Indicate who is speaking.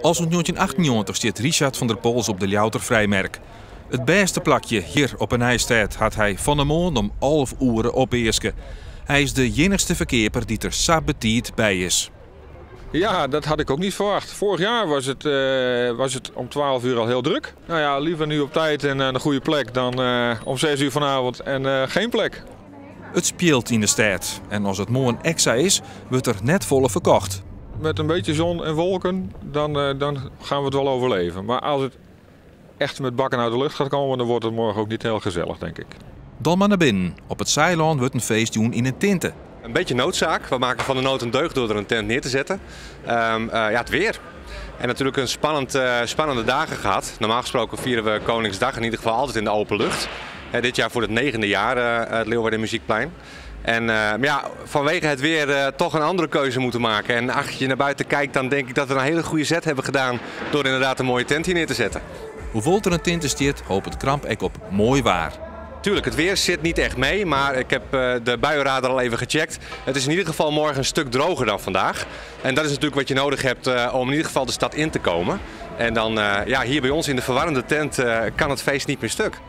Speaker 1: Als in 1998 stiet Richard van der Pols op de Ljouter vrijmerk. Het beste plakje hier op een ijstijd had hij van de morgen om 11 uur opeerske. Hij is de enigste verkeerper die er sabetiet bij is.
Speaker 2: Ja, dat had ik ook niet verwacht. Vorig jaar was het om 12 uur al heel druk. Nou ja, liever nu op tijd en een goede plek dan om 6 uur vanavond en geen plek.
Speaker 1: Het speelt in de stad en als het morgen extra is, wordt er net volle verkocht.
Speaker 2: Met een beetje zon en wolken, dan gaan we het wel overleven. Maar als het echt met bakken uit de lucht gaat komen, dan wordt het morgen ook niet heel gezellig, denk ik.
Speaker 1: Dan maar naar binnen. Op het Zeiland wordt een feest doen in een tinte.
Speaker 3: Een beetje noodzaak. We maken van de nood een deugd door er een tent neer te zetten. Het weer. En natuurlijk een spannende dagen gehad. Normaal gesproken vieren we Koningsdag in ieder geval altijd in de open lucht. Dit jaar voor het 9e jaar het Leeuwarden Muziekplein. En vanwege het weer toch een andere keuze moeten maken. En als je naar buiten kijkt, dan denk ik dat we een hele goede zet hebben gedaan door inderdaad een mooie tent hier neer te zetten.
Speaker 1: Hoeveel er een tint stiert, hoopt het Kramp ek op mooi waar.
Speaker 3: Tuurlijk, het weer zit niet echt mee, maar ik heb de buienradar al even gecheckt. Het is in ieder geval morgen een stuk droger dan vandaag. En dat is natuurlijk wat je nodig hebt om in ieder geval de stad in te komen. En dan hier bij ons in de verwarmde tent kan het feest niet meer stuk.